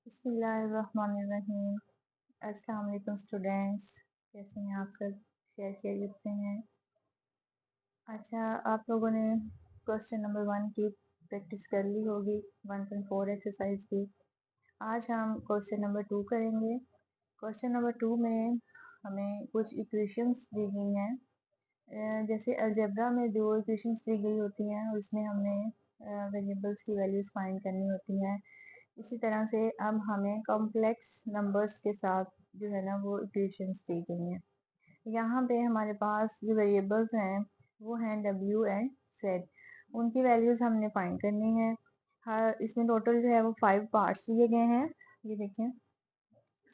बिस्मिल्लाहिर्रहमानिर्रहीम। अस्सलाम वालेकुम स्टूडेंट्स, कैसे हैं आप सब? खैरियत से हैं? अच्छा, आप लोगों ने क्वेश्चन नंबर 1 की प्रैक्टिस कर ली होगी, 1.4 एक्सरसाइज की। आज हम क्वेश्चन नंबर 2 करेंगे। क्वेश्चन नंबर 2 में हमें कुछ इक्वेशंस दी गई हैं। जैसे अलजेब्रा में जो इक्वेशंस दी गई होती हैं उसमें हमें वेरिएबल्स की वैल्यूज फाइंड करनी होती हैं। इसी तरह से अब हमें कॉम्प्लेक्स नंबर्स के साथ जो है ना वो इक्वेशंस दी गई हैं। यहाँ पे हमारे पास जो वेरिएबल्स हैं वो हैं W एंड Z। उनकी वैल्यूज हमने फाइंड करनी है। हर इसमें टोटल जो है वो 5 पार्ट्स दिए गए हैं। ये देखें,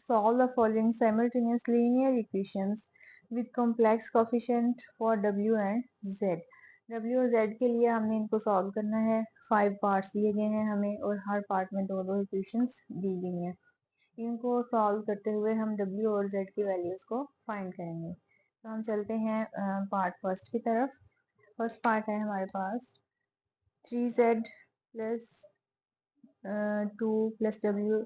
solve the following simultaneous linear equations with complex coefficient for W and Z। W और Z के लिए हमने इनको सॉल्व करना है। 5 पार्ट्स दिए गए हैं हमें और हर पार्ट में दो दो इक्वेशंस दी गई हैं। इनको सॉल्व करते हुए हम W और Z की वैल्यूज को फाइंड करेंगे। तो हम चलते हैं पार्ट फर्स्ट की तरफ। फर्स्ट पार्ट है हमारे पास 3Z plus 2 plus W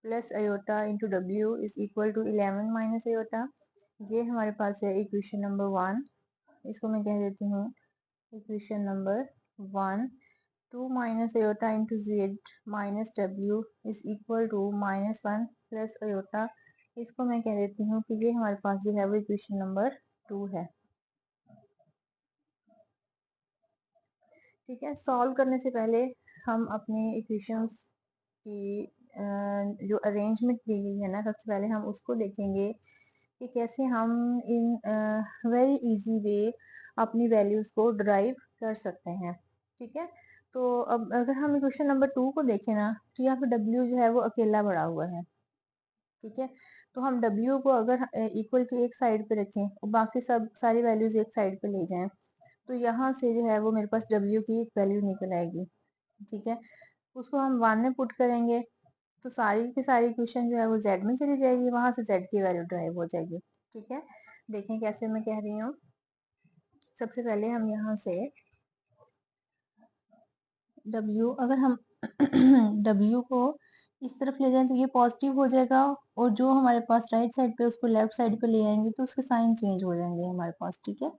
plus iota into W is equal to 11 minus iota. ये हमारे पास है इक्वेशन नंबर 1। इसको मैं कह देती हूँ equation number 1। 2 minus iota into Z minus W is equal to -1 plus iota. इसको मैं कह देती हूँ कि ये हमारे पास जो है वो इक्वेशन नंबर 2 है। ठीक है, सॉल्व करने से पहले हम अपने इक्वेशंस की जो अरेंजमेंट दी गई है ना, सबसे पहले हम उसको देखेंगे कि कैसे हम इन वेरी इजी वे अपनी वैल्यूज को ड्राइव कर सकते हैं। ठीक है, तो अब अगर हम क्वेश्चन नंबर 2 को देखें ना, तो यहाँ पे W जो है वो अकेला बढ़ा हुआ है। ठीक है, तो हम W को अगर इक्वल टू एक साइड पे रखें और बाकी सब सारी वैल्यूज एक साइड पे ले जाएं, तो यहाँ से जो है वो मेरे पास W की एक वैल्यू निकल आएगी। ठीक है, उसको हम 1 में पुट करेंगे तो सारी की सारी इक्वेशन जो है वो Z में चली जाएगी, वहां से Z की वैल्यू ड्राइव हो जाएगी। ठीक है, देखें कैसे मैं कह रही हूँ। सबसे पहले हम यहाँ से W अगर हम W को इस तरफ ले जाएं तो ये पॉजिटिव हो जाएगा, और जो हमारे पास राइट साइड पे उसको लेफ्ट साइड पे ले आएंगे तो उसके साइन चेंज हो जाएंगे हमारे पास। ठीक है,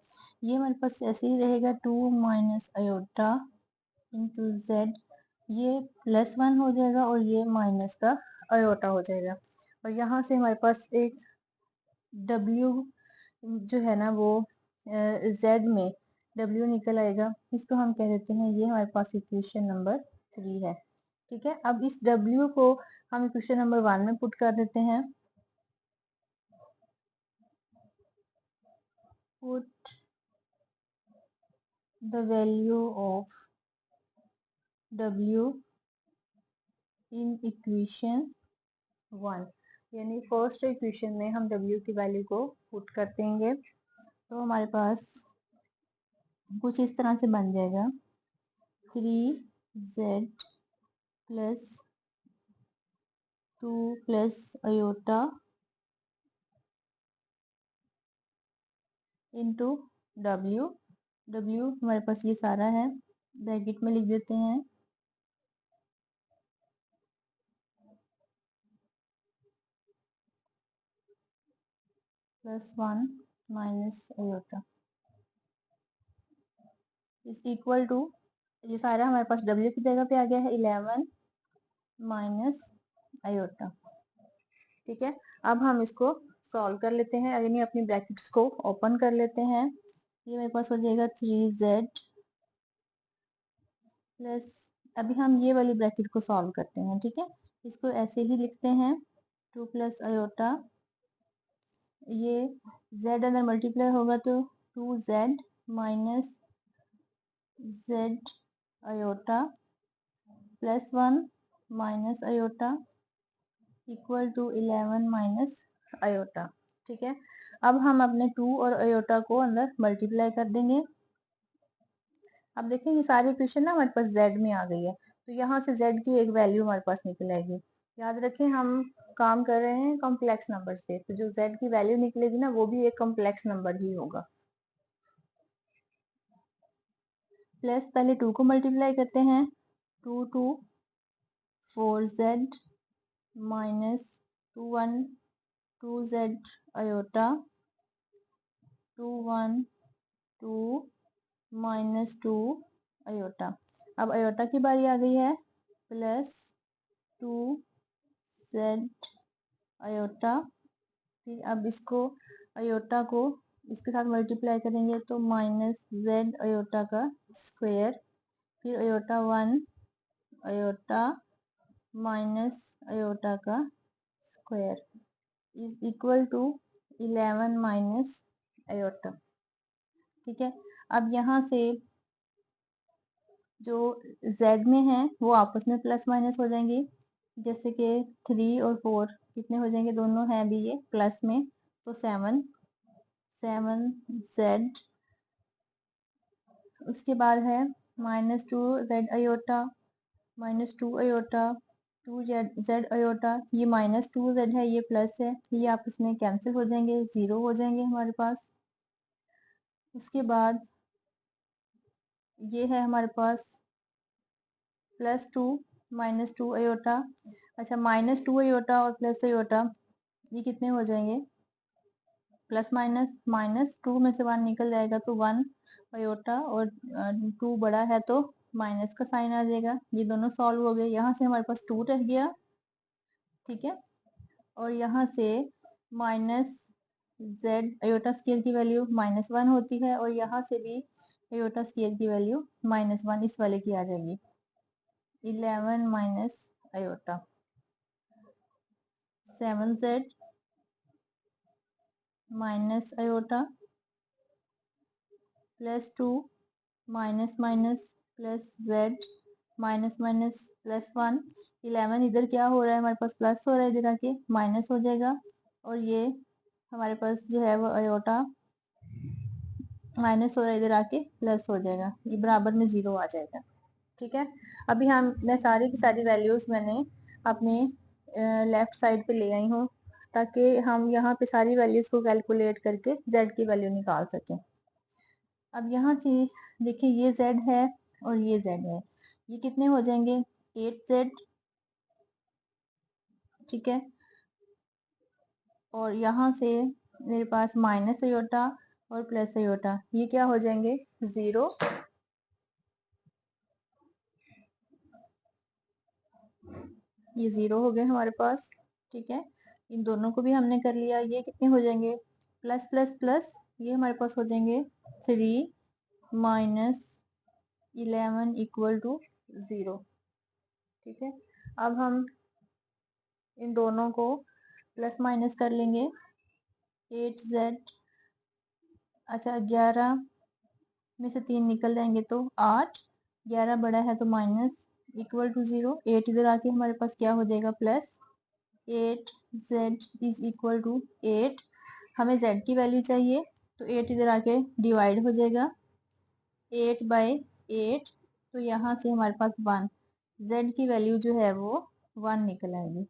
ये हमारे पास ऐसे ही रहेगा 2 माइनस आयोटा इंटू जेड, ये +1 हो जाएगा और ये माइनस का आयोटा हो जाएगा। और यहाँ से हमारे पास एक W जो है ना वो Z में W निकल आएगा। इसको हम कह देते हैं ये हमारे पास इक्वेशन नंबर 3 है। ठीक है, अब इस W को हम इक्वेशन नंबर 1 में पुट कर देते हैं। Put the value of W in equation 1, यानी फर्स्ट इक्वेशन में हम W की वैल्यू को पुट कर देंगे तो हमारे पास कुछ इस तरह से बन जाएगा 3Z plus 2 plus iota into W। W हमारे पास ये सारा है, ब्रैकेट में लिख देते हैं +1 minus iota is equal to, ये सारा हमारे पास W की जगह पे आ गया है 11 माइनस आयोटा। ठीक है, अब हम इसको सॉल्व कर लेते हैं, यानी अपनी ब्रैकेट्स को ओपन कर लेते हैं। ये मेरे पास हो जाएगा 3Z प्लस, अभी हम ये वाली ब्रैकेट को सॉल्व करते हैं। ठीक है, इसको ऐसे ही लिखते हैं 2 प्लस आयोटा, ये Z अंदर मल्टीप्लाई होगा तो 2Z minus Z iota +1 minus iota equal to 11 minus iota. ठीक है, अब हम अपने 2 और आयोटा को अंदर मल्टीप्लाई कर देंगे। अब देखें ये सारी इक्वेशन ना हमारे पास Z में आ गई है, तो यहाँ से Z की एक वैल्यू हमारे पास निकल आएगी। याद रखें हम काम कर रहे हैं कॉम्प्लेक्स नंबर से, तो जो Z की वैल्यू निकलेगी ना वो भी एक कॉम्प्लेक्स नंबर ही होगा। प्लस पहले 2 को मल्टीप्लाई करते हैं, 2 2 4Z माइनस 2 आयोटा 2 -2 आयोटा। अब आयोटा की बारी आ गई है, प्लस 2z आयोटा। फिर अब इसको आयोटा को इसके साथ मल्टीप्लाई करेंगे तो माइनस z आयोटा का स्क्वायर, फिर आयोटा 1 आयोटा माइनस आयोटा का square is equal to 11 minus iota. ठीक है, अब यहाँ से जो z में है वो आपस में प्लस माइनस हो जाएंगे, जैसे कि 3 और 4 कितने हो जाएंगे, दोनों हैं भी ये प्लस में, तो 7 उसके बाद है -2z iota -2 iota 2z iota, ये -2z है ये प्लस है, ये आपस में कैंसिल हो जाएंगे, 0 हो जाएंगे हमारे पास। उसके बाद ये है हमारे पास +2 -2 आयोटा। अच्छा, -2 आयोटा और प्लस आयोटा ये कितने हो जाएंगे, प्लस माइनस, -2 में से 1 निकल जाएगा तो 1 आयोटा, और 2 बड़ा है तो माइनस का साइन आ जाएगा। ये दोनों सॉल्व हो गए, यहाँ से हमारे पास 2 रह गया। ठीक है, और यहाँ से माइनस z आयोटा स्केयर की वैल्यू -1 होती है, और यहाँ से भी आयोटा स्केयर की वैल्यू -1 इस वाले की आ जाएगी, 11 minus iota. 7z minus iota +2 minus minus plus z minus minus +1। 11 इधर क्या हो रहा है, हमारे पास प्लस हो रहा है, इधर आके माइनस हो जाएगा, और ये हमारे पास जो है वो आयोटा माइनस हो रहा है, इधर आके प्लस हो जाएगा, ये बराबर में 0 आ जाएगा। ठीक है, अभी मैं सारी की सारी वैल्यूज मैंने अपने लेफ्ट साइड पे ले आई हूँ, ताकि हम यहाँ पे सारी वैल्यूज को कैलकुलेट करके z की वैल्यू निकाल सकें। अब यहाँ से देखिए, ये z है और ये z है, ये कितने हो जाएंगे, 8z। ठीक है, और यहाँ से मेरे पास माइनस आयोटा और प्लस आयोटा, ये क्या हो जाएंगे, 0। ये 0 हो गए हमारे पास। ठीक है, इन दोनों को भी हमने कर लिया, ये कितने हो जाएंगे, प्लस प्लस प्लस, ये हमारे पास हो जाएंगे 3 -11 इक्वल टू 0। ठीक है, अब हम इन दोनों को प्लस माइनस कर लेंगे, 8z, अच्छा 11 में से 3 निकल जाएंगे तो 8, 11 बड़ा है तो माइनस इक्वल टू 0, 8 इधर आके हमारे पास क्या हो जाएगा, plus 8z is equal to 8। हमें z की वैल्यू चाहिए तो 8 इधर आके डिवाइड हो जाएगा, 8/8, तो यहाँ से हमारे पास 1, z की वैल्यू जो है वो 1 निकल आएगी।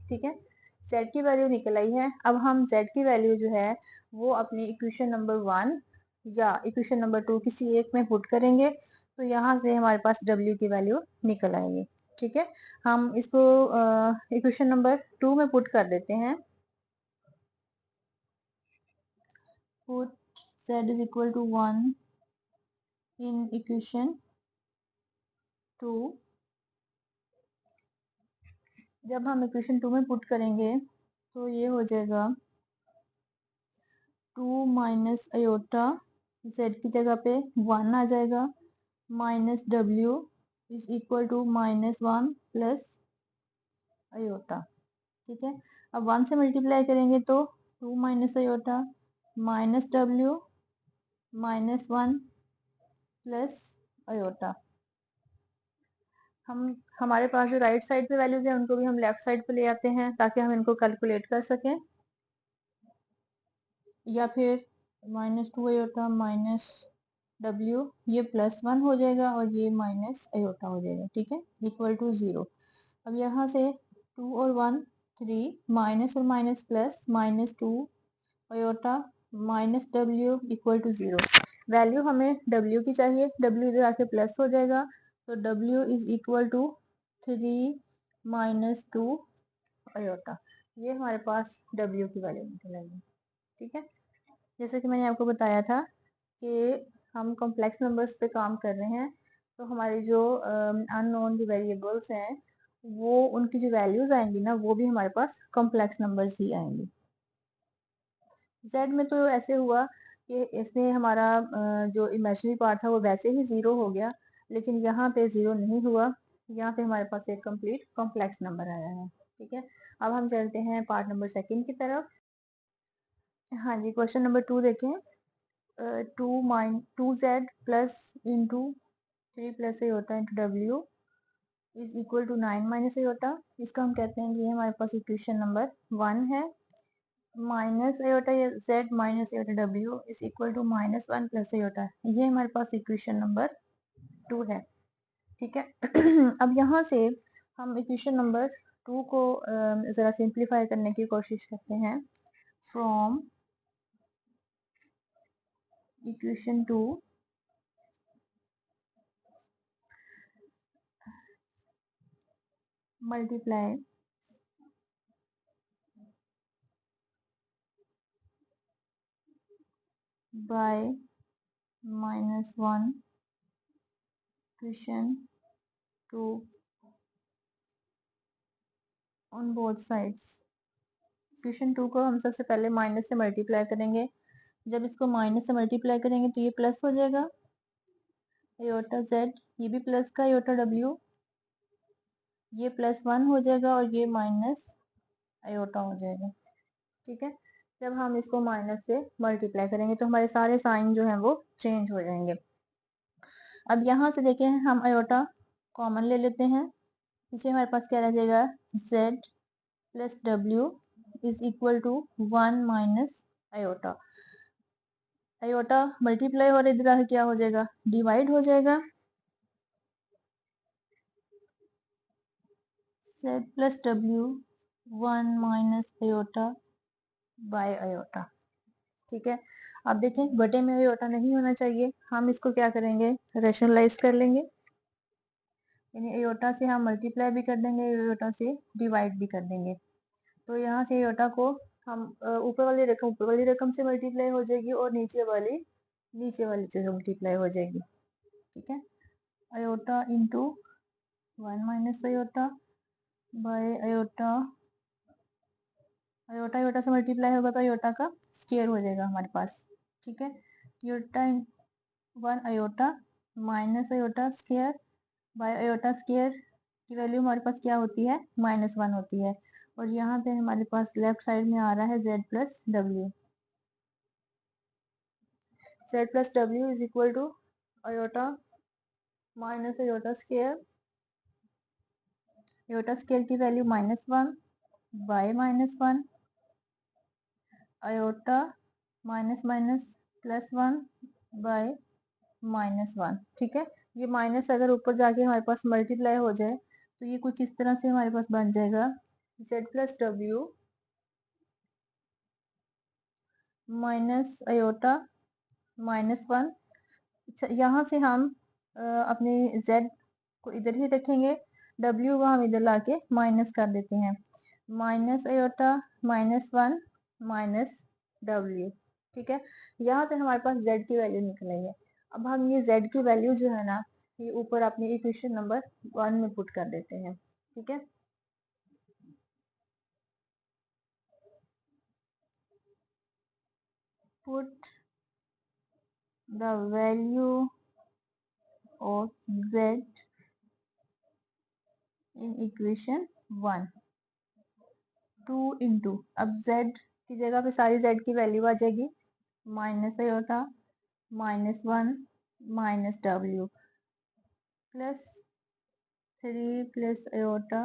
ठीक है, z की वैल्यू निकल आई है। अब हम z की वैल्यू जो है वो अपनी इक्वेशन नंबर 1 या इक्वेशन नंबर 2 किसी एक में पुट करेंगे, तो यहाँ से हमारे पास w की वैल्यू निकल आएगी। ठीक है, हम इसको इक्वेशन नंबर 2 में पुट कर देते हैं। Put z is equal to 1 in equation 2। जब हम इक्वेशन 2 में पुट करेंगे तो ये हो जाएगा 2 माइनस आयोटा, z की जगह पे 1 आ जाएगा, minus w is equal to -1 plus iota. ठीक है, अब 1 से मल्टीप्लाई करेंगे तो 2 minus iota minus w -1 plus iota. हमारे पास जो राइट साइड पे वैल्यूज है उनको भी हम लेफ्ट साइड पे ले आते हैं, ताकि हम इनको कैलकुलेट कर सकें, या फिर -2 आयोटा माइनस w, ये +1 हो जाएगा और ये माइनस आयोटा हो जाएगा। ठीक है, इक्वल टू 0। अब यहाँ से 2 और 1 3, माइनस और minus plus, -2 iota minus w equal to 0। Value हमें w की चाहिए, w इधर आके प्लस हो जाएगा, तो w is equal to 3 minus 2 iota, ये हमारे पास W की वैल्यू निकलेगी। ठीक है, जैसे कि मैंने आपको बताया था कि हम कॉम्प्लेक्स नंबर्स पे काम कर रहे हैं, तो हमारी जो अननोन जो वेरिएबल्स हैं वो उनकी जो वैल्यूज आएंगी ना वो भी हमारे पास कॉम्प्लेक्स नंबर्स ही आएंगी। जेड में तो ऐसे हुआ कि इसमें हमारा जो इमेजिनरी पार्ट था वो वैसे ही ज़ीरो हो गया, लेकिन यहाँ पे ज़ीरो नहीं हुआ, यहाँ पे हमारे पास एक कंप्लीट कॉम्प्लेक्स नंबर आया है। ठीक है, अब हम चलते हैं पार्ट नंबर सेकंड की तरफ। हाँ जी, क्वेश्चन नंबर 2 देखें। 2z plus into 3 plus iota into W is equal to 9 minus iota. इसका हम कहते हैं कि ये हमारे पास इक्वेशन नंबर 1 है। Minus iota Z minus iota W is equal to -1 plus iota, ये हमारे पास इक्वेशन नंबर 2 है। ठीक है अब यहाँ से हम इक्वेशन नंबर 2 को ज़रा सिंप्लीफाई करने की कोशिश करते हैं। From equation 2 multiply by -1 equation 2 on both sides. Equation 2 को हम सबसे पहले माइनस से मल्टीप्लाई करेंगे। जब इसको माइनस से मल्टीप्लाई करेंगे तो ये प्लस हो जाएगा एयोटा जेड, ये भी प्लस का एयोटा डब्ल्यू, ये +1 हो जाएगा और ये माइनस आयोटा हो जाएगा। ठीक है, जब हम इसको माइनस से मल्टीप्लाई करेंगे तो हमारे सारे साइन जो हैं वो चेंज हो जाएंगे। अब यहाँ से देखें हम आयोटा कॉमन ले लेते हैं, पीछे हमारे पास क्या रह जाएगा z plus W is equal to 1 minus iota. Iota multiply और इधर क्या हो जाएगा डिवाइड हो जाएगा। z plus W 1 minus iota by iota. ठीक है, अब देखें बटे में आयोटा नहीं होना चाहिए, हम इसको क्या करेंगे रेशनलाइज कर लेंगे, यानी आयोटा से हम मल्टीप्लाई भी कर देंगे, आयोटा से डिवाइड भी कर देंगे। तो यहाँ से आयोटा को हम ऊपर वाली रकम से मल्टीप्लाई हो जाएगी और नीचे वाली से मल्टीप्लाई हो जाएगी। ठीक है, iota into 1 minus iota by iota, iota iota से मल्टीप्लाई होगा तो आयोटा का स्क्वायर हो जाएगा हमारे पास। ठीक है, iota 1 iota minus iota square by iota square की वैल्यू हमारे पास क्या होती है -1 होती है, और यहाँ पे हमारे पास लेफ्ट साइड में आ रहा है z plus W. z plus W is equal to iota minus iota square, iota square की value -1 by -1 iota minus minus +1 by -1। ठीक है, ये माइनस अगर ऊपर जाके हमारे पास मल्टीप्लाई हो जाए तो ये कुछ इस तरह से हमारे पास बन जाएगा z plus W minus iota -1। अच्छा, यहाँ से हम अपने z को इधर ही रखेंगे, w को हम इधर लाके माइनस कर देते हैं, माइनस आयोटा -1 माइनस w। ठीक है, यहाँ से हमारे पास z की वैल्यू निकल आई है। अब हम ये z की वैल्यू जो है ना ये ऊपर अपने इक्वेशन नंबर 1 में पुट कर देते हैं। ठीक है, put the value of z in equation 1। 2 into, अब z की जगह पे सारी z की वैल्यू आ जाएगी, minus iota -1 minus w plus 3 plus iota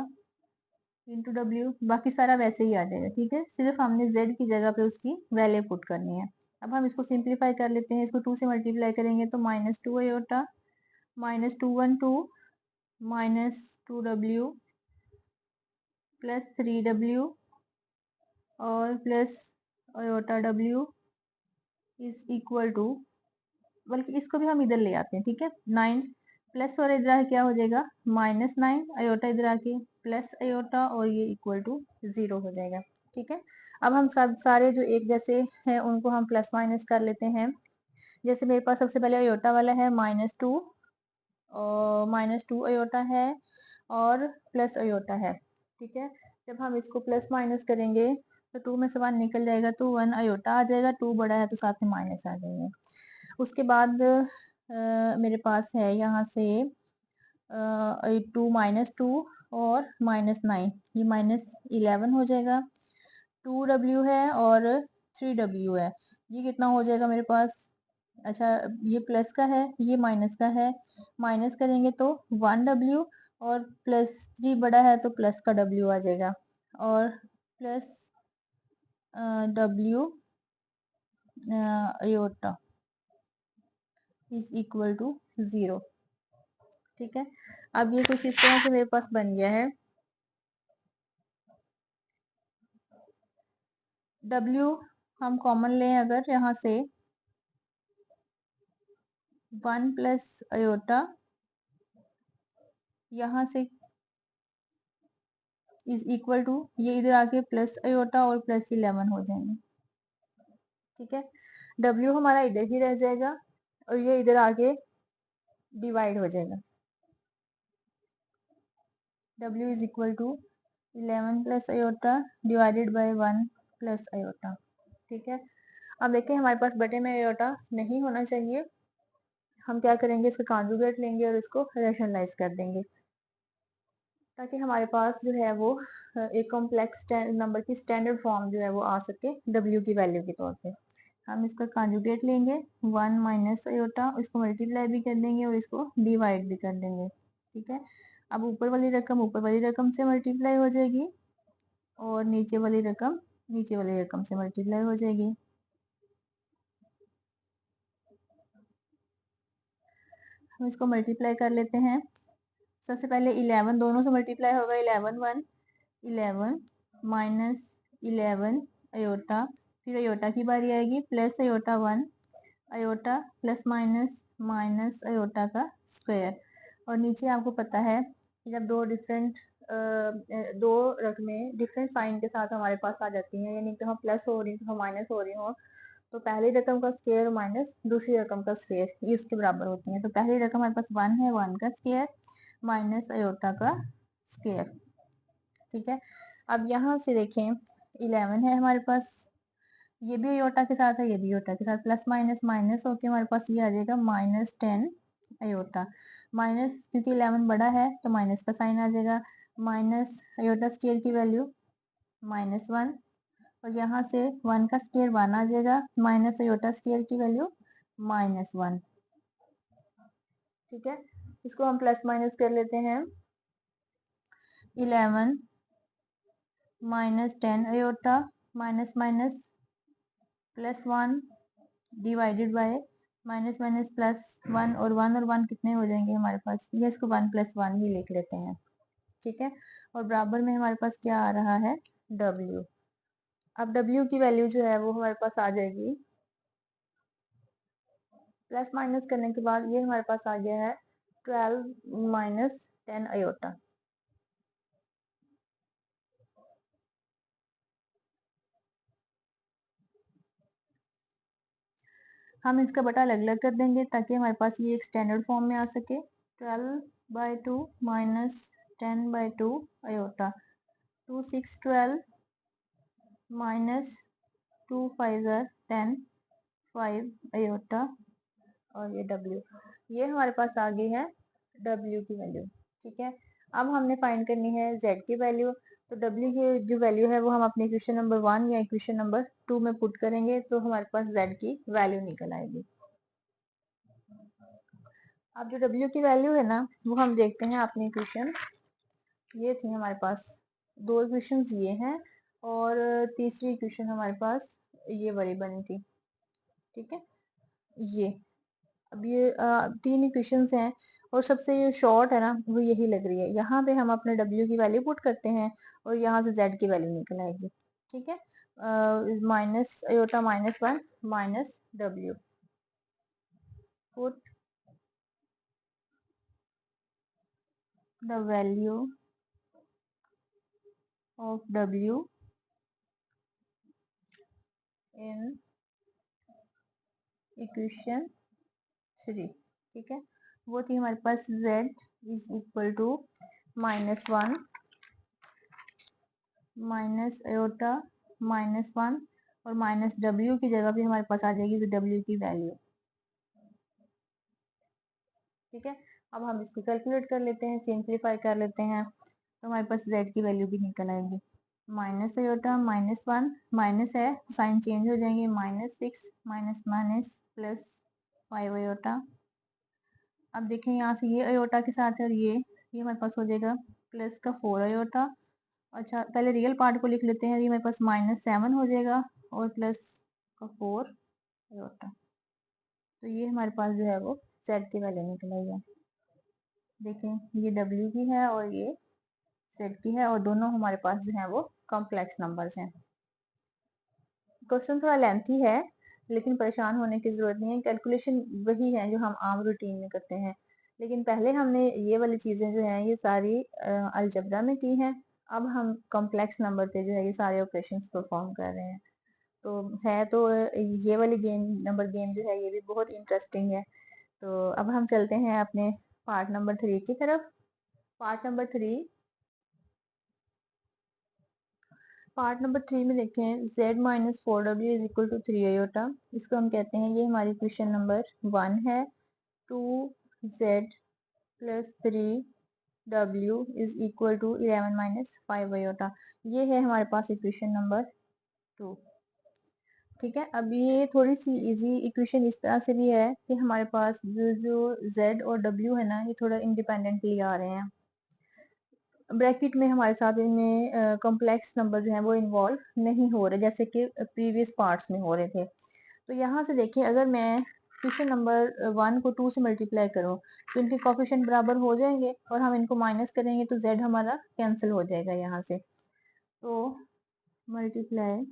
into W, बाकी सारा वैसे ही आ जाएगा। ठीक है, सिर्फ हमने z की जगह पे उसकी वैल्यू पुट करनी है। अब हम इसको सिंप्लीफाई कर लेते हैं, इसको 2 से मल्टीप्लाई करेंगे तो -2 आयोटा -2 -2 प्लस 3w और plus iota w is equal to, बल्कि इसको भी हम इधर ले आते हैं। ठीक है, 9 प्लस और इधर आके क्या हो जाएगा -9, अयोटा इधर आके प्लस अयोटा, और ये इक्वल टू 0 हो जाएगा। ठीक है, अब हम सब सारे जो एक जैसे हैं उनको हम प्लस माइनस कर लेते हैं। जैसे मेरे पास सबसे पहले अयोटा वाला है -2, और -2 अयोटा है और प्लस अयोटा है। ठीक है, जब हम इसको प्लस माइनस करेंगे तो 2 में से 1 निकल जाएगा तो 1 अयोटा आ जाएगा, 2 बड़ा है तो साथ में माइनस आ जाएगा। उसके बाद मेरे पास है यहाँ से 2 -2 और -9, ये -11 हो जाएगा। 2w है और 3w है, ये कितना हो जाएगा मेरे पास। अच्छा, ये प्लस का है, ये माइनस का है, माइनस करेंगे तो 1w, और +3 बड़ा है तो प्लस का w आ जाएगा, और plus w iota is equal to 0। ठीक है, अब ये कुछ इस तरह से मेरे पास बन गया है। w हम कॉमन लें अगर यहाँ से 1 प्लस अयोटा, यहाँ से इज इक्वल टू, ये इधर आके प्लस अयोटा और +11 हो जाएंगे। ठीक है, w हमारा इधर ही रह जाएगा और ये इधर आके डिवाइड हो जाएगा। w is equal to 11 plus iota divided by 1 plus iota. ठीक है, अब देखें हमारे पास बटे में अयोटा नहीं होना चाहिए, हम क्या करेंगे, इसका कॉन्जुगेट लेंगे और इसको रेशनलाइज कर देंगे, ताकि हमारे पास जो है वो एक कॉम्प्लेक्स नंबर की स्टैंडर्ड फॉर्म जो है वो आ सके w की वैल्यू के तौर पे। हम इसका कॉन्जुगेट लेंगे 1 माइनस अयोटा, इसको मल्टीप्लाई भी कर देंगे और इसको डिवाइड भी कर देंगे। ठीक है, अब ऊपर वाली रकम से मल्टीप्लाई हो जाएगी और नीचे वाली रकम से मल्टीप्लाई हो जाएगी। हम इसको मल्टीप्लाई कर लेते हैं। सबसे पहले 11 दोनों से मल्टीप्लाई होगा, 11 1 11 माइनस 11 अयोटा, फिर अयोटा की बारी आएगी, plus iota 1 iota plus minus minus iota का स्क्वायर। और नीचे आपको पता है कि जब दो रकमें डिफरेंट साइन के साथ हमारे पास आ जाती हैं, यानी कहाँ प्लस हो रही हो माइनस हो रही हो, तो पहली रकम का स्क्वायर माइनस दूसरी रकम का स्क्वायर ये उसके बराबर होती है। तो पहली रकम हमारे पास 1 है, 1 का स्क्वायर माइनस अयोटा का स्क्वायर। ठीक है, अब यहाँ से देखें 11 है हमारे पास, ये भी अयोटा के साथ है, ये भी अयोटा के साथ, प्लस माइनस माइनस होके हमारे पास ये आ जाएगा -10 अयोटा। माइनस क्योंकि 11 बड़ा है तो माइनस का साइन आ जाएगा, माइनस अयोटा स्क्वायर की वैल्यू -1, और यहाँ से 1 का स्क्वायर 1 आ जाएगा, माइनस अयोटा स्क्वायर की वैल्यू -1। ठीक है, इसको हम प्लस माइनस कर लेते हैं। 11 -10 iota minus minus +1 divided by minus minus +1, और 1 कितने हो जाएंगे हमारे पास, ये इसको 1 + 1 ही लिख लेते हैं। ठीक है, और बराबर में हमारे पास क्या आ रहा है w। अब w की वैल्यू जो है वो हमारे पास आ जाएगी, प्लस माइनस करने के बाद ये हमारे पास आ गया है 12 - 10 अयोटा। हम इसका बटा अलग अलग कर देंगे ताकि हमारे पास ये एक स्टैंडर्ड फॉर्म में आ सके। 12/2 माइनस 10/2 अयोटा, 2 6 12 माइनस 2 5 10 5 अयोटा, और ये w, ये हमारे पास आ गई है w की वैल्यू। ठीक है, अब हमने फाइंड करनी है z की वैल्यू। तो w की जो वैल्यू है वो हम अपने इक्वेशन नंबर 1 या इक्वेशन नंबर 2 में पुट करेंगे तो हमारे पास z की वैल्यू निकल आएगी। अब जो w की वैल्यू है ना वो हम देखते हैं अपनी इक्वेशन, ये थी हमारे पास, दो इक्वेशन ये हैं और तीसरी इक्वेशन हमारे पास ये वाली बनी थी। ठीक है, ये अब ये 3 इक्वेशंस हैं और सबसे ये शॉर्ट है ना वो यही लग रही है। यहाँ पे हम अपने w की वैल्यू पुट करते हैं और यहाँ से z की वैल्यू निकल आएगी। ठीक है, minus iota -1 minus w put the value of W in equation 3। ठीक है, वो थी हमारे पास z is equal to -1 minus iota -1 और माइनस W की जगह पे हमारे पास आ जाएगी W की वैल्यू। ठीक है, अब हम इसको कैलकुलेट कर लेते हैं, सिंप्लीफाई कर लेते हैं, तो हमारे पास z की वैल्यू भी निकल आएगी। माइनस आयोटा -1 माइनस है, साइन चेंज हो जाएंगे, -6 माइनस माइनस प्लस 5 आयोटा। अब देखें यहाँ से ये आयोटा के साथ है और ये हमारे पास हो जाएगा प्लस का 4 आयोटा। अच्छा, पहले रियल पार्ट को लिख लेते हैं, ये मेरे पास -7 हो जाएगा और प्लस का 4 आयोटा। तो ये हमारे पास जो है वो z की वैल्यू निकल आई है। देखें, ये W की है और ये z की है और दोनों हमारे पास जो है वो कॉम्प्लेक्स नंबर्स हैं। क्वेश्चन थोड़ा लेंथी है, लेकिन परेशान होने की जरूरत नहीं है, कैलकुलेशन वही है जो हम आम रूटीन में करते हैं। लेकिन पहले हमने ये वाली चीजें जो हैं ये सारी अलजबरा में की हैं, अब हम कॉम्प्लेक्स नंबर पे जो है ये सारे ऑपरेशंस परफॉर्म कर रहे हैं। तो है तो ये वाली नंबर गेम जो है ये भी बहुत इंटरेस्टिंग है। तो अब हम चलते हैं अपने पार्ट नंबर 3 की तरफ। पार्ट नंबर 3 पार्ट नंबर 3 में देखें, z minus 4w is equal to 3 iota. इसको हम कहते हैं, ये हमारी क्वेश्चन नंबर 1 है। 2z plus 3w is equal to 11 minus 5 iota. ये है हमारे पास इक्वेशन नंबर 2। ठीक है, अब ये थोड़ी सी इजी इक्वेशन इस तरह से भी है कि हमारे पास जो z और w है ना, ये थोड़ा इंडिपेंडेंटली आ रहे हैं। ब्रैकेट में हमारे साथ इनमें कॉम्प्लेक्स नंबर जो है वो इन्वॉल्व नहीं हो रहे, जैसे कि प्रीवियस पार्ट्स में हो रहे थे। तो यहाँ से देखिए, अगर मैं क्वेश्चन नंबर 1 को 2 से मल्टीप्लाई करूँ तो इनके कोफिशिएंट बराबर हो जाएंगे और हम इनको माइनस करेंगे तो z हमारा कैंसिल हो जाएगा यहाँ से। तो multiply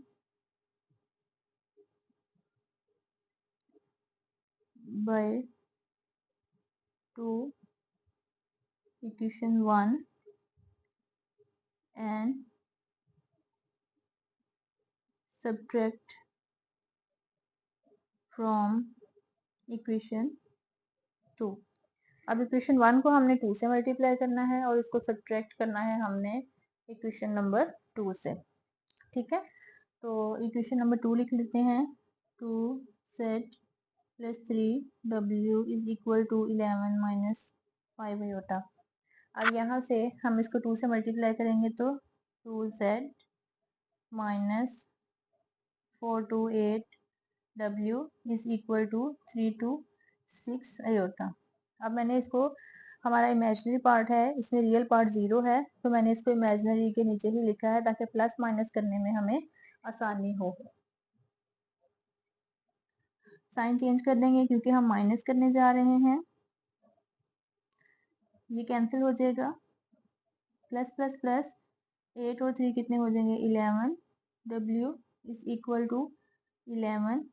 by 2 equation 1 and subtract from equation 2। अब इक्वेशन 1 को हमने 2 से मल्टीप्लाई करना है और इसको सब्ट्रैक्ट करना है हमने इक्वेशन नंबर 2 से। ठीक है, तो इक्वेशन नंबर 2 लिख लेते हैं। 2z plus 3w is equal to 11 minus 5 iota. अब यहाँ से हम इसको 2 से मल्टीप्लाई करेंगे तो 2z minus 428w is equal to 326 iota. अब मैंने इसको, हमारा इमेजिनरी पार्ट है, इसमें रियल पार्ट 0 है, तो मैंने इसको इमेजिनरी के नीचे ही लिखा है ताकि प्लस माइनस करने में हमें आसानी हो। साइन चेंज कर देंगे क्योंकि हम माइनस करने जा रहे हैं, ये कैंसिल हो जाएगा। प्लस प्लस प्लस 8 और 3 कितने हो जाएंगे 11, w is equal to 11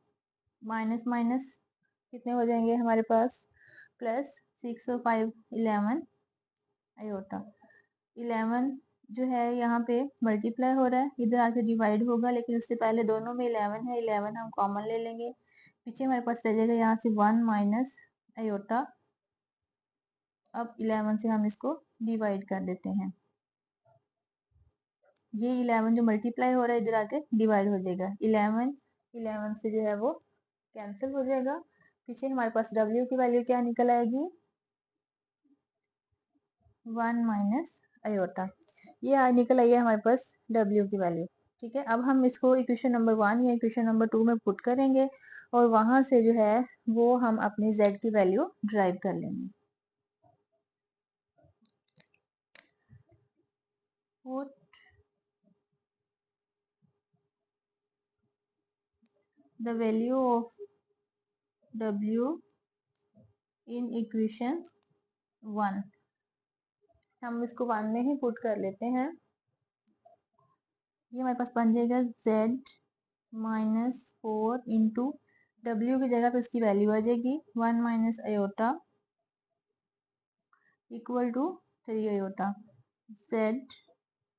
minus minus कितने हो जाएंगे हमारे पास प्लस 6 और 5 11 आयोटा। 11 जो है यहाँ पे मल्टीप्लाई हो रहा है, इधर आके डिवाइड होगा, लेकिन उससे पहले दोनों में 11 है, 11 हम कॉमन ले लेंगे, पीछे हमारे पास रह जाएगा यहाँ से 1 माइनस आयोटा। अब 11 से हम इसको डिवाइड कर देते हैं, ये 11 जो मल्टीप्लाई हो रहा है इधर आके डिवाइड हो जाएगा, 11 से जो है वो कैंसिल हो जाएगा। पीछे हमारे पास w की वैल्यू क्या निकल आएगी 1 माइनस आयोटा। ये निकल आई है हमारे पास w की वैल्यू। ठीक है, अब हम इसको इक्वेशन नंबर 1 या इक्वेशन नंबर 2 में पुट करेंगे और वहां से जो है वो हम अपनी z की वैल्यू ड्राइव कर लेंगे। Put the value of w in equation 1। हम इसको 1 में ही पुट कर लेते हैं, ये हमारे पास बन जाएगा z माइनस 4 इंटू डब्ल्यू की जगह पे उसकी वैल्यू आ जाएगी 1 minus iota equal to 3 iota, z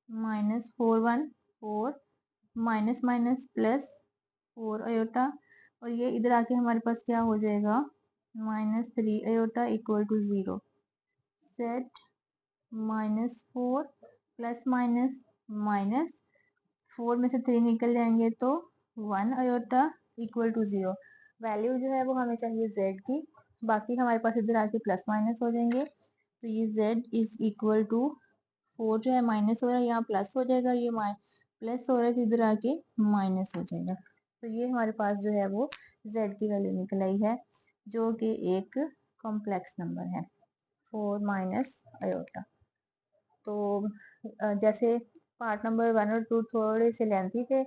minus 4 1 4 minus minus plus 4 iota, और ये इधर आके हमारे पास क्या हो जाएगा, -3 iota equal to 0। z minus 4 plus minus minus 4 में से 3 निकल जाएंगे तो 1 आयोटा इक्वल टू 0। वैल्यू जो है वो हमें चाहिए z की, बाकी हमारे पास इधर आके प्लस माइनस हो जाएंगे, तो ये z इज इक्वल टू 4 जो है माइनस हो रहा है यहाँ प्लस हो जाएगा, ये प्लस हो रहा है तो इधर आके माइनस हो जाएगा। तो ये हमारे पास जो है वो z की वैल्यू निकल आई है, जो कि एक कॉम्प्लेक्स नंबर है 4 माइनस आयोटा। तो जैसे पार्ट नंबर 1 और 2 थोड़े से लेंथी थे,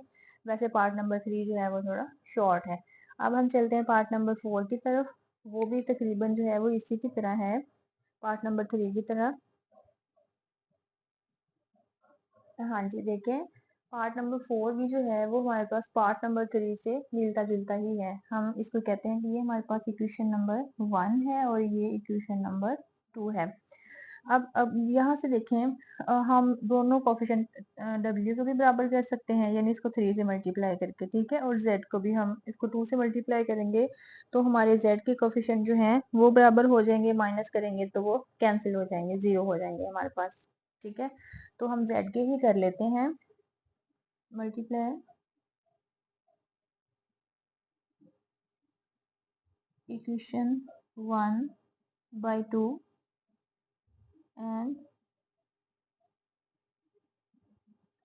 वैसे पार्ट नंबर 3 जो है वो थोड़ा शॉर्ट है। अब हम चलते हैं पार्ट नंबर 4 की तरफ, वो भी तकरीबन जो है वो इसी की तरह है, पार्ट नंबर 3 की तरह। हाँ जी, देखें पार्ट नंबर 4 भी जो है वो हमारे पास पार्ट नंबर 3 से मिलता जुलता ही है। हम इसको कहते हैं कि ये हमारे पास इक्वेशन नंबर 1 है और ये इक्वेशन नंबर 2 है। अब यहाँ से देखें, हम दोनों कोफिशिएंट w को भी बराबर कर सकते हैं, यानी इसको 3 से मल्टीप्लाई करके, ठीक है, और z को भी हम इसको 2 से मल्टीप्लाई करेंगे तो हमारे z के कोफिशिएंट जो हैं वो बराबर हो जाएंगे, माइनस करेंगे तो वो कैंसिल हो जाएंगे, 0 हो जाएंगे हमारे पास, ठीक है। तो हम z के ही कर लेते हैं multiply, equation 1 by 2 and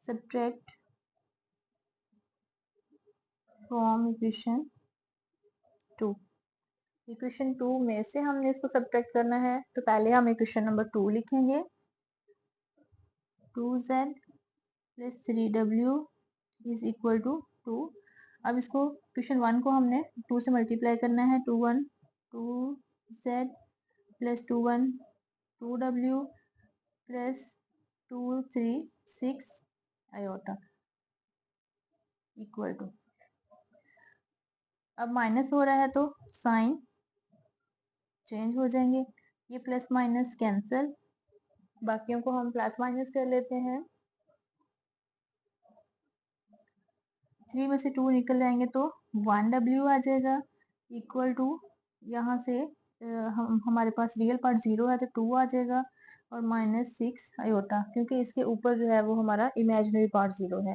subtract from equation 2। Equation 2 में से हमने इसको सब्ट्रैक्ट करना है, तो पहले हम इक्वेशन नंबर 2 लिखेंगे, 2z plus 3w is equal to 2। अब इसको इक्वेशन 1 को हमने 2 से मल्टीप्लाई करना है, 2 1 2z plus 2 1 2w plus 2 3 6 iota equal to. अब माइनस हो रहा है तो साइन चेंज हो जाएंगे, ये प्लस माइनस कैंसिल, बाकियों को हम प्लस माइनस कर लेते हैं, 3 में से 2 निकल जाएंगे तो 1w आ जाएगा इक्वल टू, यहाँ से हमारे पास रियल पार्ट 0 है तो 2 आ जाएगा, और -6 आयोटा, क्योंकि इसके ऊपर जो है वो हमारा इमेजिनरी पार्ट 0 है,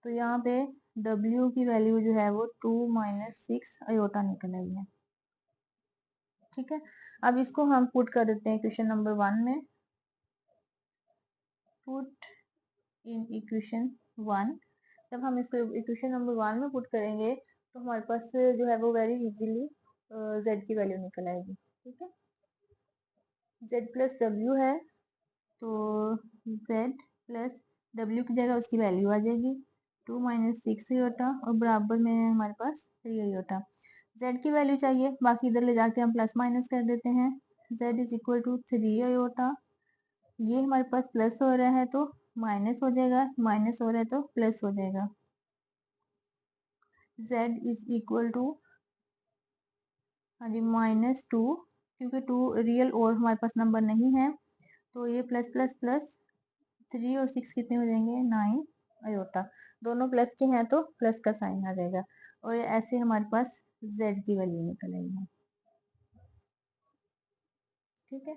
तो यहाँ पे w की वैल्यू जो है वो 2 -6 आयोटा निकल आई है, ठीक है। अब इसको हम पुट कर देते हैं इक्वेशन नंबर 1 में, पुट इन इक्वेशन 1। जब हम इसको इक्वेशन नंबर 1 में पुट करेंगे तो हमारे पास जो है वो वेरी इजीली z की वैल्यू निकल आएगी, ठीक है। z प्लस w है तो z प्लस w की जगह उसकी वैल्यू आ जाएगी 2 -6 आयोटा, और बराबर में हमारे पास 3 आयोटा। z की वैल्यू चाहिए, बाकी इधर ले जाके हम प्लस माइनस कर देते हैं, z is equal to 3 iota, ये हमारे पास प्लस हो रहा है तो माइनस हो जाएगा, माइनस हो रहा है तो प्लस हो जाएगा, z इज इक्वल टू, हाँ जी, -2, क्योंकि 2 रियल और हमारे पास नंबर नहीं है तो ये प्लस प्लस प्लस 3 और 6 कितने हो जाएंगे, 9 आयोटा, दोनों प्लस के हैं तो प्लस का साइन आ जाएगा, और ऐसे हमारे पास z की वैल्यू निकल आई है, ठीक है।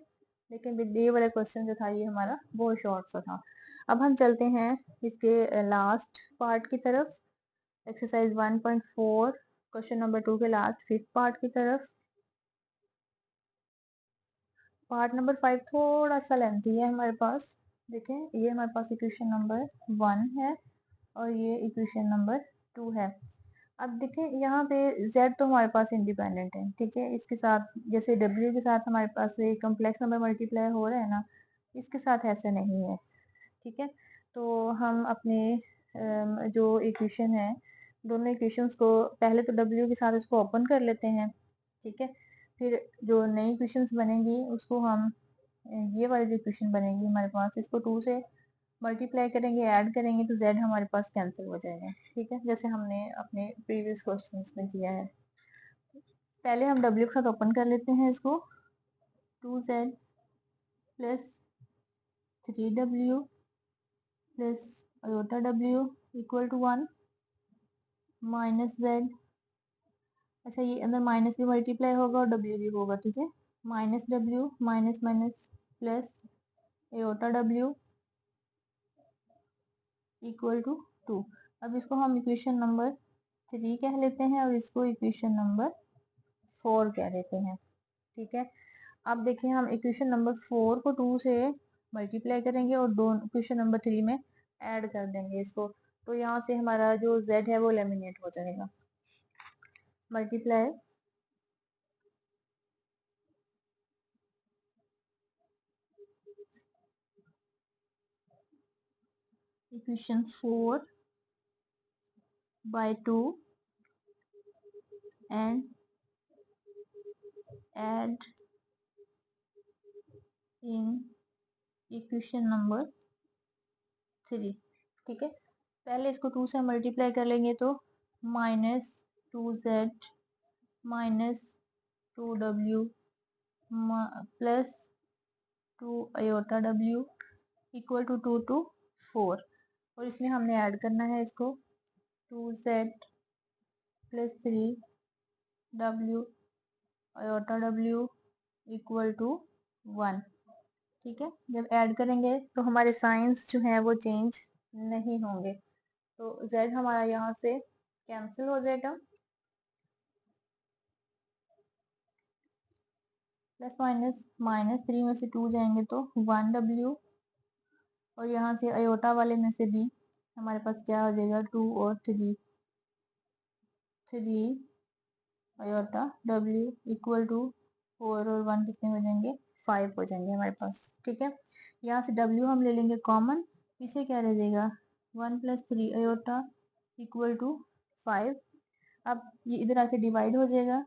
लेकिन ये वाला क्वेश्चन जो था ये हमारा बहुत शॉर्ट सा था। अब हम चलते हैं इसके लास्ट पार्ट की तरफ, एक्सरसाइज 1.4 क्वेश्चन नंबर 2 के लास्ट 5th पार्ट की तरफ। पार्ट नंबर 5 थोड़ा सा लेंथी है हमारे पास, देखें ये हमारे पास इक्वेशन नंबर 1 है और ये इक्वेशन नंबर 2 है। अब देखें यहाँ पे z तो हमारे पास इंडिपेंडेंट है, ठीक है, इसके साथ जैसे w के साथ हमारे पास एक कम्प्लेक्स नंबर मल्टीप्लाई हो रहा है ना, इसके साथ ऐसा नहीं है, ठीक है। तो हम अपने जो इक्वेशन है, दोनों इक्वेशंस को पहले तो w के साथ उसको ओपन कर लेते हैं, ठीक है, फिर जो नई इक्वेशंस बनेंगी उसको हम, ये वाली जो इक्वेशन बनेगी हमारे पास, इसको 2 से मल्टीप्लाई करेंगे, ऐड करेंगे तो z हमारे पास कैंसिल हो जाएगा, ठीक है, जैसे हमने अपने प्रीवियस क्वेश्चंस में किया है। पहले हम w के साथ ओपन कर लेते हैं इसको, 2z plus 3w plus iota w equal to 1 minus z। अच्छा, ये अंदर माइनस भी मल्टीप्लाई होगा और w भी होगा, ठीक है। Minus w minus minus plus iota w equal to 2। अब इसको हम इक्वेशन नंबर 3 कह लेते हैं और इसको इक्वेशन नंबर 4 कह देते हैं, ठीक है। अब देखिए, हम इक्वेशन नंबर 4 को 2 से मल्टीप्लाई करेंगे और दोनों इक्वेशन नंबर 3 में ऐड कर देंगे इसको, तो यहाँ से हमारा जो z है वो एलिमिनेट हो जाएगा। Multiply equation 4 by 2 and add in equation number 3, ठीक है। पहले इसको 2 से मल्टीप्लाई कर लेंगे तो minus 2z minus 2w plus 2 iota w equal to 2 to 4, और इसमें हमने ऐड करना है इसको 2z plus 3w iota w equal to 1, ठीक है। जब ऐड करेंगे तो हमारे साइंस जो है वो चेंज नहीं होंगे, तो z हमारा यहाँ से कैंसिल हो जाएगा। प्लस माइनस माइनस 3 में से 2 जाएंगे तो 1w, और यहाँ से अयोटा वाले में से भी हमारे पास क्या हो जाएगा 2 और 3 अयोटा w इक्वल टू 4 और 1 कितने हो जाएंगे 5 हो जाएंगे हमारे पास, ठीक है। यहाँ से w हम ले लेंगे कॉमन, पीछे क्या रह जाएगा 1 प्लस 3 अयोटा इक्वल टू 5। अब ये इधर आके डिवाइड हो जाएगा,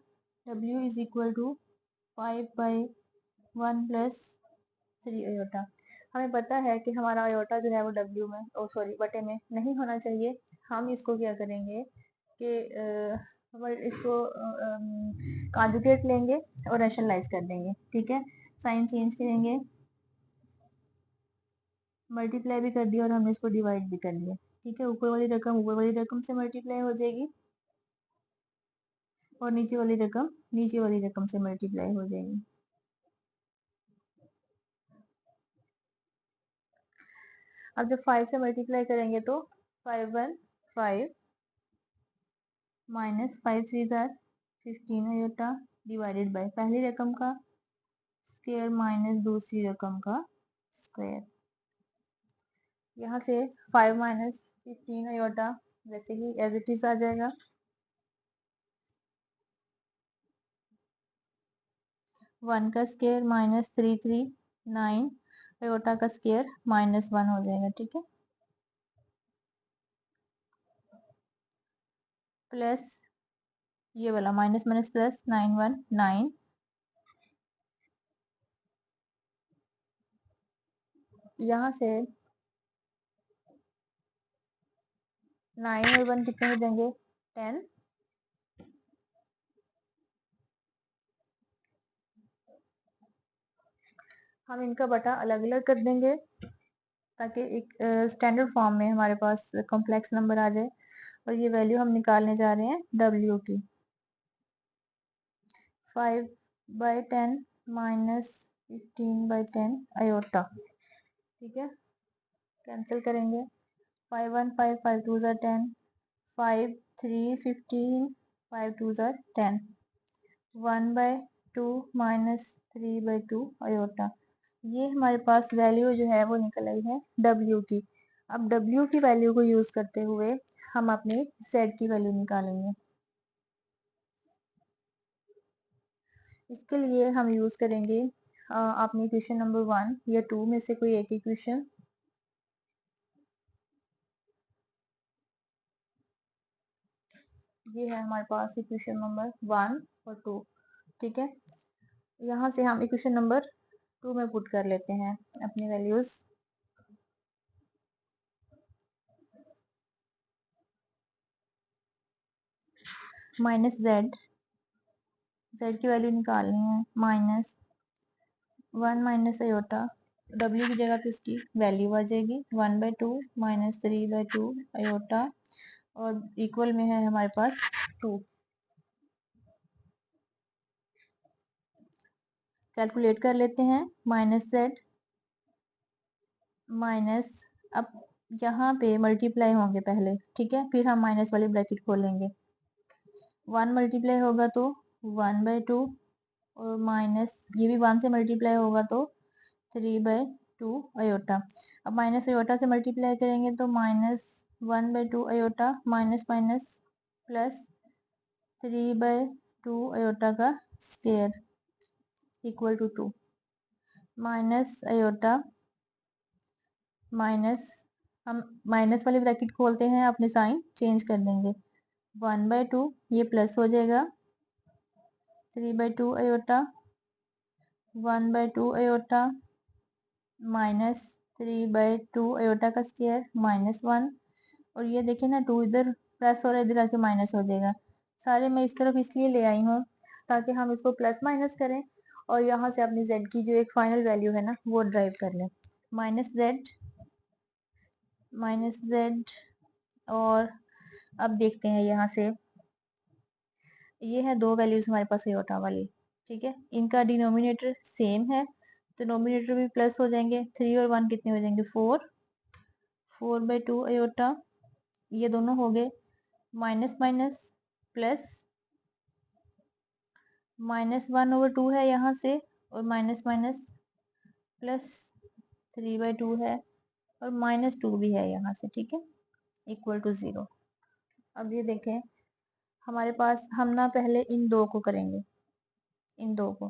w is equal to 5 by 1 plus 3 iota. हमें पता है कि हमारा अयोटा जो है वो w में सॉरी बटे में नहीं होना चाहिए। हम इसको क्या करेंगे कि इसको कॉन्जुगेट लेंगे और रैशनलाइज कर देंगे, ठीक है। साइन चेंज करेंगे, मल्टीप्लाई भी कर दिया और हमने इसको डिवाइड भी कर लिया, ठीक है। ऊपर वाली रकम से मल्टीप्लाई हो जाएगी और नीचे वाली रकम से मल्टीप्लाई हो जाएगी। अब जब 5 से मल्टीप्लाई करेंगे तो 5 1 5 माइनस 5 3 जार 15 अयोटा डिवाइडेड बाय पहली रकम का स्क्वायर माइनस दूसरी रकम का स्क्वायर। यहाँ से 5 माइनस 15 अयोटा वैसे ही एज इट इज आ जाएगा। 1 का स्क्वायर माइनस 3 3 9 अयोटा का स्क्वायर माइनस 1 हो जाएगा, ठीक है। प्लस ये वाला माइनस माइनस प्लस 9 1 9, यहाँ से 9 और 1 कितने हो जाएंगे 10। हम इनका बटा अलग अलग कर देंगे ताकि एक स्टैंडर्ड फॉर्म में हमारे पास कॉम्प्लेक्स नंबर आ जाए, और ये वैल्यू हम निकालने जा रहे हैं w की। 5 बाई 10 माइनस 15 बाई 10 अयोटा, ठीक है। कैंसिल करेंगे 5 1 5 5 2 ज़ार 10 5 3 15 5 2 ज़ार 10 1 बाय 2 माइनस 3 बाई 2 अयोटा। ये हमारे पास वैल्यू जो है वो निकल आई है w की। अब w की वैल्यू को यूज करते हुए हम अपने z की वैल्यू निकालेंगे। इसके लिए हम यूज करेंगे अपनी इक्वेशन नंबर 1 या 2 में से कोई एक इक्वेशन। ये है हमारे पास इक्वेशन नंबर 1 और 2, ठीक है। यहाँ से हम इक्वेशन नंबर 2 में पुट कर लेते हैं अपनी वैल्यूज। माइनस z की वैल्यू निकालनी है माइनस 1 माइनस अयोटा W की जगह पे उसकी वैल्यू आ जाएगी 1/2 माइनस 3/2 आयोटा और इक्वल में है हमारे पास 2। कैलकुलेट कर लेते हैं माइनस जेड माइनस, अब यहाँ पे मल्टीप्लाई होंगे पहले, ठीक है, फिर हम माइनस वाली ब्रैकेट खोलेंगे। 1 मल्टीप्लाई होगा तो 1/2 और माइनस ये भी 1 से मल्टीप्लाई होगा तो 3/2 अयोटा। अब माइनस अयोटा से मल्टीप्लाई करेंगे तो minus 1/2 iota minus minus plus 3/2 iota का square equal to 2 minus iota minus, हम माइनस वाली ब्रैकेट खोलते हैं, अपने साइन चेंज कर देंगे। 1/2 ये प्लस हो जाएगा 3/2 अयोटा 1/2 अयोटा माइनस 3/2 अयोटा का स्क्वायर माइनस 1 और ये देखिए ना 2 इधर प्लस हो रहा है, इधर आके माइनस हो जाएगा। सारे मैं इस तरफ इसलिए ले आई हूँ ताकि हम इसको प्लस माइनस करें और यहाँ से अपनी z की जो एक फाइनल वैल्यू है ना वो ड्राइव कर लें। माइनस z और अब देखते हैं यहाँ से, ये है दो वैल्यूज हमारे पास अयोटा वाली, ठीक है, इनका डिनोमिनेटर सेम है तो नोमिनेटर भी प्लस हो जाएंगे। 3 और 1 कितने हो जाएंगे 4/2 अयोटा, ये दोनों हो गए माइनस माइनस प्लस -1/2 है यहाँ से और माइनस माइनस प्लस 3/2 है और -2 भी है यहाँ से, ठीक है, इक्वल टू 0। अब ये देखें हमारे पास, हम ना पहले इन दो को करेंगे, इन दो को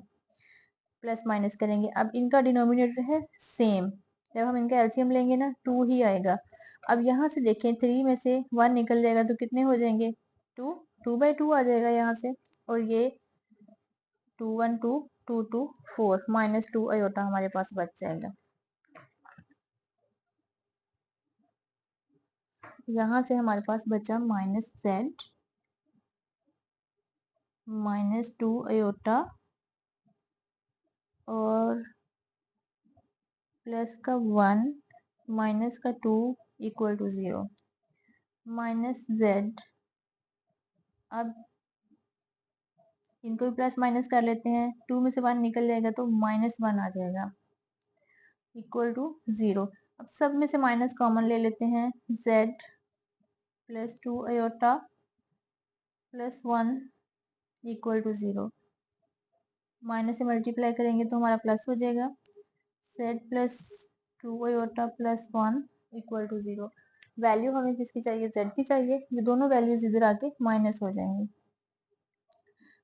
प्लस माइनस करेंगे। अब इनका डिनोमिनेटर है सेम, जब हम इनका एलसीएम लेंगे ना 2 ही आएगा। अब यहाँ से देखें 3 में से 1 निकल जाएगा तो कितने हो जाएंगे 2/2 आ जाएगा यहाँ से और ये 2/1 2 2 4 -2 अयोटा हमारे पास बच जाएगा। यहाँ से हमारे पास बचा माइनस जेड -2 अयोटा और प्लस का 1 माइनस का 2 इक्वल टू 0 माइनस जेड। अब इनको भी प्लस माइनस कर लेते हैं, 2 में से 1 निकल जाएगा तो -1 आ जाएगा इक्वल टू 0। अब सब में से माइनस कॉमन ले लेते हैं, z +2 iota plus 1 equal to 0, minus से मल्टीप्लाई करेंगे तो हमारा प्लस हो जाएगा, z +2 iota plus 1 equal to 0। Value हमें किसकी चाहिए, z की चाहिए, ये दोनों वैल्यूज इधर आके माइनस हो जाएंगी,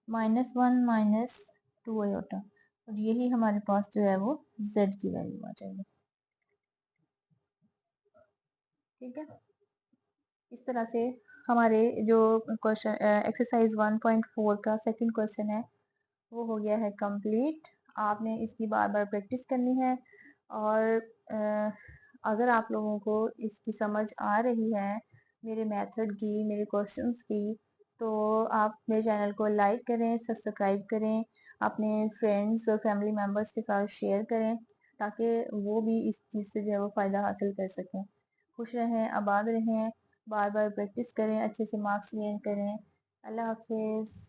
-1 -2 अयोटा और यही हमारे पास जो है वो z की वैल्यू आ जाएगी, ठीक है। इस तरह से हमारे जो क्वेश्चन एक्सरसाइज 1.4 का सेकंड क्वेश्चन है वो हो गया है कंप्लीट। आपने इसकी बार बार प्रैक्टिस करनी है और अगर आप लोगों को इसकी समझ आ रही है मेरे मेथड की, मेरे क्वेश्चंस की, तो आप मेरे चैनल को लाइक करें, सब्सक्राइब करें, अपने फ्रेंड्स और फैमिली मेम्बर्स के साथ शेयर करें ताकि वो भी इस चीज़ से जो है वो फ़ायदा हासिल कर सकें। खुश रहें, आबाद रहें, बार बार प्रैक्टिस करें, अच्छे से मार्क्स गेन करें। अल्लाह हाफिज़।